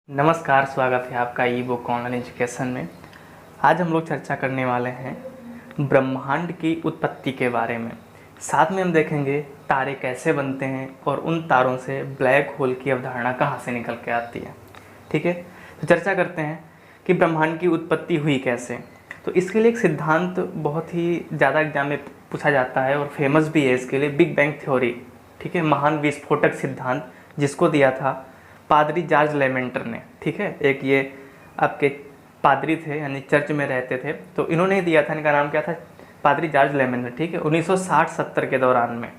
नमस्कार, स्वागत है आपका ई बुक ऑनलाइन एजुकेशन में। आज हम लोग चर्चा करने वाले हैं ब्रह्मांड की उत्पत्ति के बारे में। साथ में हम देखेंगे तारे कैसे बनते हैं और उन तारों से ब्लैक होल की अवधारणा कहाँ से निकल के आती है। ठीक है, तो चर्चा करते हैं कि ब्रह्मांड की उत्पत्ति हुई कैसे। तो इसके लिए एक सिद्धांत बहुत ही ज़्यादा एग्जाम में पूछा जाता है और फेमस भी है इसके लिए, बिग बैंग थ्योरी। ठीक है, महान विस्फोटक सिद्धांत, जिसको दिया था पादरी जॉर्ज लेमेंटर ने। ठीक है, एक ये आपके पादरी थे, यानी चर्च में रहते थे, तो इन्होंने दिया था। इनका नाम क्या था? पादरी जॉर्ज लेमेंटर। ठीक है, 1960-70 के दौरान में।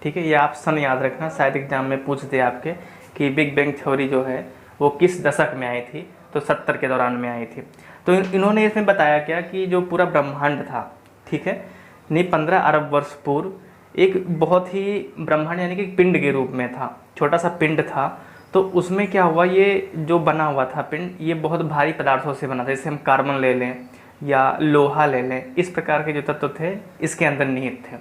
ठीक है, ये आप सन याद रखना, शायद एग्जाम में पूछ दे आपके कि बिग बैंग थ्योरी जो है वो किस दशक में आई थी। तो 70 के दौरान में आई थी। तो इन्होंने इसमें बताया क्या कि जो पूरा ब्रह्मांड था, ठीक है, नहीं 15 अरब वर्ष पूर्व एक बहुत ही ब्रह्मांड यानी कि पिंड के रूप में था, छोटा सा पिंड था। तो उसमें क्या हुआ, ये जो बना हुआ था पिंड, ये बहुत भारी पदार्थों से बना था। जैसे हम कार्बन ले लें या लोहा ले लें, इस प्रकार के जो तत्व थे इसके अंदर निहित थे।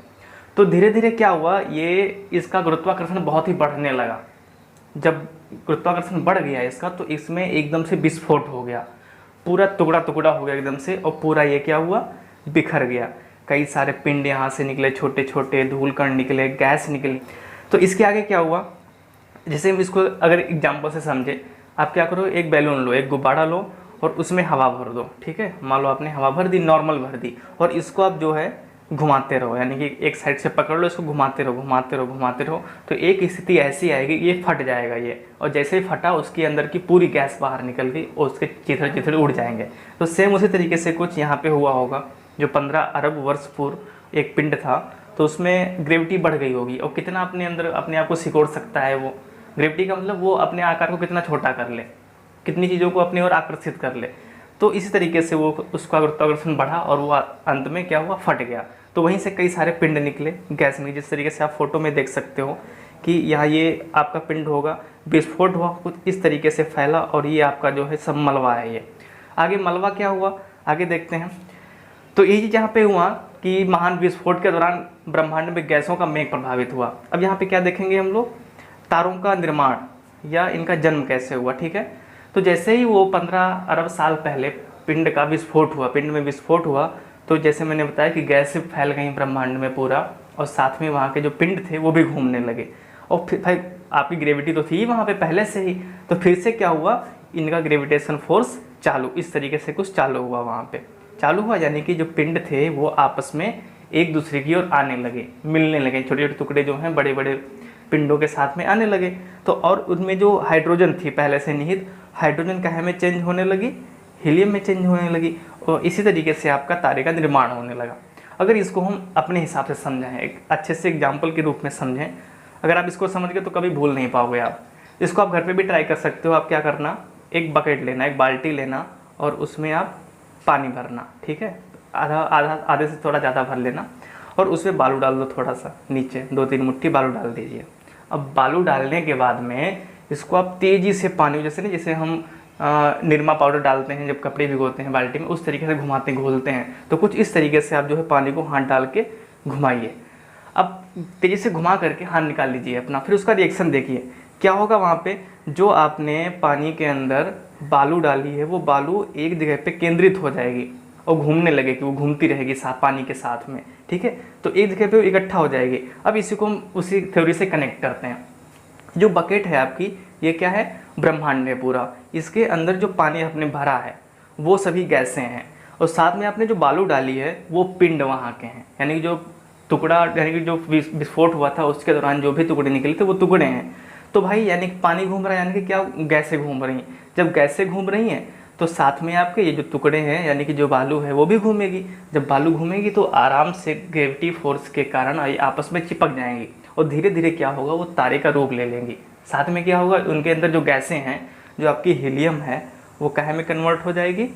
तो धीरे धीरे क्या हुआ, ये इसका गुरुत्वाकर्षण बहुत ही बढ़ने लगा। जब गुरुत्वाकर्षण बढ़ गया इसका, तो इसमें एकदम से विस्फोट हो गया, पूरा टुकड़ा टुकड़ा हो गया एकदम से, और पूरा ये क्या हुआ, बिखर गया। कई सारे पिंड यहाँ से निकले, छोटे छोटे धूल कण निकले, गैस निकली। तो इसके आगे क्या हुआ, जैसे हम इसको अगर एग्जाम्पल से समझे, आप क्या करो, एक बैलून लो, एक गुब्बारा लो और उसमें हवा भर दो। ठीक है, मान लो आपने हवा भर दी, नॉर्मल भर दी, और इसको आप जो है घुमाते रहो, यानी कि एक साइड से पकड़ लो, इसको घुमाते रहो घुमाते रहो घुमाते रहो। तो एक स्थिति ऐसी आएगी, ये फट जाएगा ये, और जैसे ही फटा उसके अंदर की पूरी गैस बाहर निकल गई और उसके चिथड़े चिथड़े उड़ जाएंगे। तो सेम उसी तरीके से कुछ यहाँ पे हुआ होगा। जो 15 अरब वर्ष पूर्व एक पिंड था, तो उसमें ग्रेविटी बढ़ गई होगी, और कितना अपने अंदर अपने आप को सिकोड़ सकता है वो। ग्रेविटी का मतलब वो अपने आकार को कितना छोटा कर ले, कितनी चीज़ों को अपनी ओर आकर्षित कर ले। तो इसी तरीके से वो उसका गुरुत्वाकर्षण बढ़ा और वो अंत में क्या हुआ, फट गया। तो वहीं से कई सारे पिंड निकले, गैस निकली, जिस तरीके से आप फोटो में देख सकते हो कि यहाँ ये आपका पिंड होगा, विस्फोट हुआ, कुछ इस तरीके से फैला, और ये आपका जो है सब मलबा है। ये आगे मलबा क्या हुआ, आगे देखते हैं। तो ये चीज़ यहाँ पे हुआ कि महान विस्फोट के दौरान ब्रह्मांड में गैसों का मेघ प्रभावित हुआ। अब यहाँ पे क्या देखेंगे हम लोग, तारों का निर्माण या इनका जन्म कैसे हुआ। ठीक है, तो जैसे ही वो 15 अरब साल पहले पिंड का विस्फोट हुआ, पिंड में विस्फोट हुआ, तो जैसे मैंने बताया कि गैस फैल गई ब्रह्मांड में पूरा, और साथ में वहाँ के जो पिंड थे वो भी घूमने लगे। और फिर भाई आपकी ग्रेविटी तो थी वहाँ पे पहले से ही, तो फिर से क्या हुआ, इनका ग्रेविटेशन फोर्स चालू, इस तरीके से कुछ चालू हुआ, वहाँ पे चालू हुआ, यानी कि जो पिंड थे वो आपस में एक दूसरे की ओर आने लगे, मिलने लगे। छोटे छोटे टुकड़े जो हैं बड़े बड़े पिंडों के साथ में आने लगे। तो और उनमें जो हाइड्रोजन थी पहले से निहित, हाइड्रोजन काहे में चेंज होने लगी, हीलियम में चेंज होने लगी, और इसी तरीके से आपका तारे का निर्माण होने लगा। अगर इसको हम अपने हिसाब से समझें, एक अच्छे से एग्जाम्पल के रूप में समझें, अगर आप इसको समझ गए तो कभी भूल नहीं पाओगे आप। इसको आप घर पे भी ट्राई कर सकते हो। आप क्या करना, एक बकेट लेना, एक बाल्टी लेना, और उसमें आप पानी भरना। ठीक है, आधे से थोड़ा ज़्यादा भर लेना, और उसमें बालू डाल दो, थोड़ा सा नीचे 2-3 मुट्ठी बालू डाल दीजिए। अब बालू डालने के बाद में इसको आप तेज़ी से पानी, जैसे हम निरमा पाउडर डालते हैं जब कपड़े भिगोते हैं बाल्टी में, उस तरीके से घुमाते घोलते हैं। तो कुछ इस तरीके से आप जो है पानी को हाथ डाल के घुमाइए। अब तेज़ी से घुमा करके हाथ निकाल लीजिए अपना, फिर उसका रिएक्शन देखिए क्या होगा। वहाँ पे जो आपने पानी के अंदर बालू डाली है, वो बालू एक जगह पे केंद्रित हो जाएगी और घूमने लगेगी, वो घूमती रहेगी पानी के साथ में। ठीक है, तो एक जगह पे इकट्ठा हो जाएगी। अब इसी को हम उसी थ्योरी से कनेक्ट करते हैं। जो बकेट है आपकी, ये क्या है, ब्रह्मांड है पूरा। इसके अंदर जो पानी आपने भरा है वो सभी गैसें हैं, और साथ में आपने जो बालू डाली है वो पिंड वहाँ के हैं, यानी कि जो टुकड़ा, यानी कि जो विस्फोट हुआ था उसके दौरान जो भी टुकड़े निकले थे वो टुकड़े हैं। तो भाई यानी कि पानी घूम रहा है, यानी कि क्या, गैसें घूम रही हैं। जब गैसें घूम रही हैं तो साथ में आपके ये जो टुकड़े हैं, यानी कि जो बालू है वो भी घूमेगी। जब बालू घूमेगी तो आराम से ग्रेविटी फोर्स के कारण आपस में चिपक जाएंगी, और धीरे धीरे क्या होगा, वो तारे का रूप ले लेंगी। साथ में क्या होगा, उनके अंदर जो गैसें हैं, जो आपकी हीलियम है वो काहे में कन्वर्ट हो जाएगी,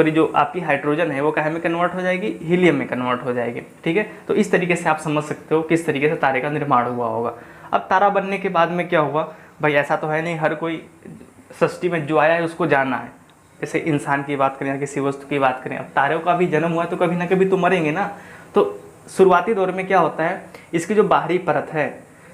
जो आपकी हाइड्रोजन है वो काहे में कन्वर्ट हो जाएगी, हीलियम में कन्वर्ट हो जाएगी। ठीक है, तो इस तरीके से आप समझ सकते हो किस तरीके से तारे का निर्माण हुआ होगा। अब तारा बनने के बाद में क्या हुआ, भाई ऐसा तो है नहीं हर कोई सृष्टि में जो आया है उसको जाना है। जैसे इंसान की बात करें या किसी वस्तु की बात करें, अब तारों का भी जन्म हुआ तो कभी ना कभी तो मरेंगे ना। तो शुरुआती दौर में क्या होता है, इसकी जो बाहरी परत है,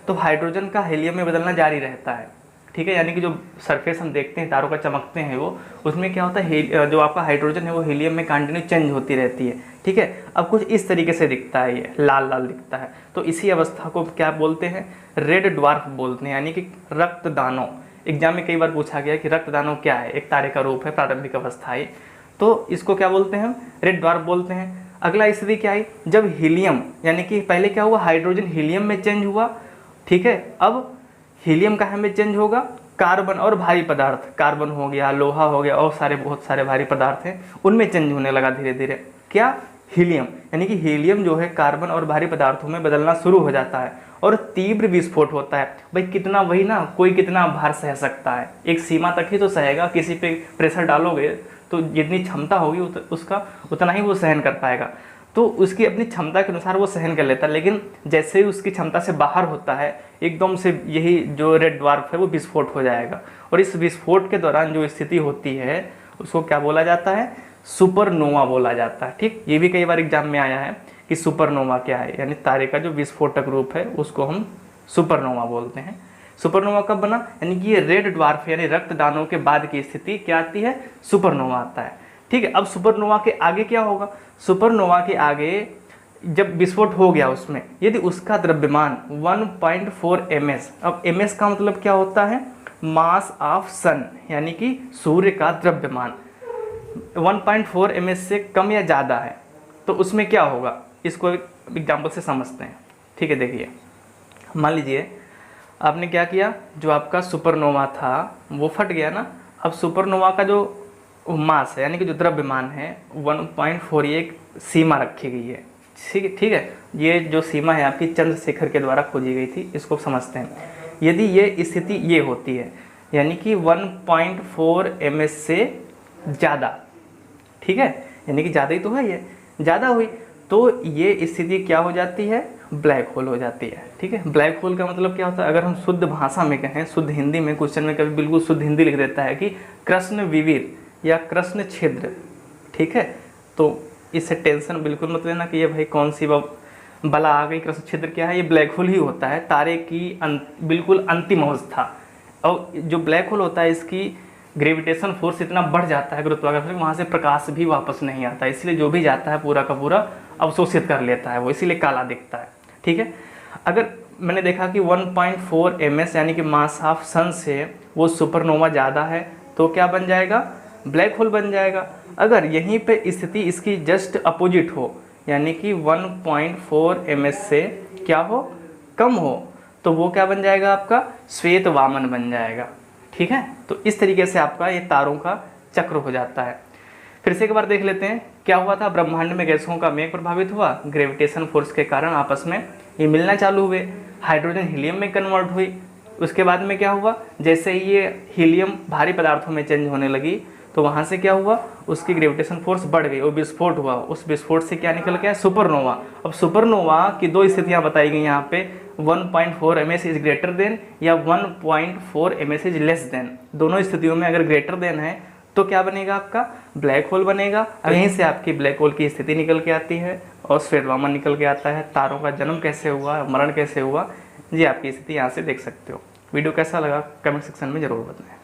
तो हाइड्रोजन का हीलियम में बदलना जारी रहता है। ठीक है, यानी कि जो सरफेस हम देखते हैं तारों का चमकते हैं वो, उसमें क्या होता है, जो आपका हाइड्रोजन है वो हीलियम में कंटिन्यू चेंज होती रहती है। ठीक है, अब कुछ इस तरीके से दिखता है, ये लाल लाल दिखता है, तो इसी अवस्था को क्या बोलते हैं, रेड ड्वार्फ बोलते हैं, यानी कि रक्तदानव। एग्जाम में कई बार पूछा गया कि रक्तदानव क्या है, एक तारे का रूप है, प्रारंभिक अवस्था है, तो इसको क्या बोलते हैं हम, रेड ड्वार्फ बोलते हैं। अगला स्थिति क्या आई, जब हीलियम, यानी कि पहले क्या हुआ, हाइड्रोजन हीलियम में चेंज हुआ, ठीक है, अब हीलियम कहाँ में चेंज होगा, कार्बन और भारी पदार्थ, कार्बन हो गया, लोहा हो गया, और बहुत सारे भारी पदार्थ हैं, उनमें चेंज होने लगा धीरे धीरे, क्या, हीलियम, यानी कि हीलियम जो है कार्बन और भारी पदार्थों में बदलना शुरू हो जाता है और तीव्र विस्फोट होता है। भाई कितना, वही ना, कोई कितना भार सह सकता है, एक सीमा तक ही तो सहेगा, किसी पे प्रेशर डालोगे तो जितनी क्षमता होगी उसका उतना ही वो सहन कर पाएगा, तो उसकी अपनी क्षमता के अनुसार वो सहन कर लेता है। लेकिन जैसे ही उसकी क्षमता से बाहर होता है, एकदम से यही जो रेड ड्वार्फ है वो विस्फोट हो जाएगा, और इस विस्फोट के दौरान जो स्थिति होती है उसको क्या बोला जाता है, सुपरनोवा बोला जाता है। ठीक, ये भी कई बार एग्जाम में आया है कि सुपरनोवा क्या है, यानी तारे का जो विस्फोटक रूप है उसको हम सुपरनोवा बोलते हैं। सुपरनोवा कब बना, यानी कि ये रेड ड्वार्फ यानी रक्तदानों के बाद की स्थिति क्या आती है, सुपरनोवा आता है। ठीक है, अब सुपरनोवा के आगे क्या होगा, सुपरनोवा के आगे जब विस्फोट हो गया उसमें, यदि उसका द्रव्यमान 1.4 ms, अब ms का मतलब क्या होता है, मास ऑफ सन, यानी कि सूर्य का द्रव्यमान 1.4 ms से कम या ज़्यादा है, तो उसमें क्या होगा, इसको एग्जाम्पल से समझते हैं। ठीक है, देखिए मान लीजिए आपने क्या किया, जो आपका सुपरनोवा था वो फट गया ना, अब सुपरनोवा का जो मास है यानी कि जो द्रव्यमान है 1.4, ये एक सीमा रखी गई है। ठीक है, ये जो सीमा है आपकी चंद्रशेखर के द्वारा खोजी गई थी, इसको समझते हैं। यदि ये स्थिति ये होती है, यानी कि 1.4 ms से ज़्यादा, ठीक है, यानी कि ज़्यादा ही तो है, ये ज़्यादा हुई तो ये स्थिति क्या हो जाती है, ब्लैक होल हो जाती है। ठीक है, ब्लैक होल का मतलब क्या होता है, अगर हम शुद्ध भाषा में कहें, शुद्ध हिंदी में, क्वेश्चन में कभी बिल्कुल शुद्ध हिंदी लिख देता है कि कृष्ण विवीर या कृष्ण छिद्र। ठीक है, तो इससे टेंशन बिल्कुल मत लेना कि ये भाई कौन सी बला आ गई, कृष्ण छिद्र क्या है, ये ब्लैक होल ही होता है, तारे की बिल्कुल अंतिम अवस्था। और जो ब्लैक होल होता है इसकी ग्रेविटेशन फोर्स इतना बढ़ जाता है, गुरुत्वाकर्षण, वहाँ से प्रकाश भी वापस नहीं आता, इसलिए जो भी जाता है पूरा का पूरा अवशोषित कर लेता है वो, इसीलिए काला दिखता है। ठीक है, अगर मैंने देखा कि 1.4 ms यानी कि मास ऑफ सन से वो सुपरनोवा ज़्यादा है, तो क्या बन जाएगा, ब्लैक होल बन जाएगा। अगर यहीं पे स्थिति इसकी जस्ट अपोजिट हो, यानी कि 1.4 ms से क्या हो, कम हो, तो वो क्या बन जाएगा, आपका श्वेत वामन बन जाएगा। ठीक है, तो इस तरीके से आपका ये तारों का चक्र हो जाता है। फिर से एक बार देख लेते हैं क्या हुआ था, ब्रह्मांड में गैसों का मेघ प्रभावित हुआ, ग्रेविटेशन फोर्स के कारण आपस में ये मिलना चालू हुए, हाइड्रोजन हीलियम में कन्वर्ट हुई। उसके बाद में क्या हुआ, जैसे ही ये हीलियम भारी पदार्थों में चेंज होने लगी तो वहाँ से क्या हुआ, उसकी ग्रेविटेशन फोर्स बढ़ गई और विस्फोट हुआ, उस विस्फोट से क्या निकल गया, सुपरनोवा। अब सुपरनोवा की दो स्थितियाँ बताई गई यहाँ पे, 1.4 ms इज ग्रेटर देन या 1.4 ms इज लेस देन। दोनों स्थितियों में अगर ग्रेटर देन है तो क्या बनेगा, आपका ब्लैक होल बनेगा। यहीं से आपकी ब्लैक होल की स्थिति निकल के आती है और श्वेत वामन निकल के आता है। तारों का जन्म कैसे हुआ, मरण कैसे हुआ, जी आपकी स्थिति यहाँ से देख सकते हो। वीडियो कैसा लगा कमेंट सेक्शन में ज़रूर बताएं।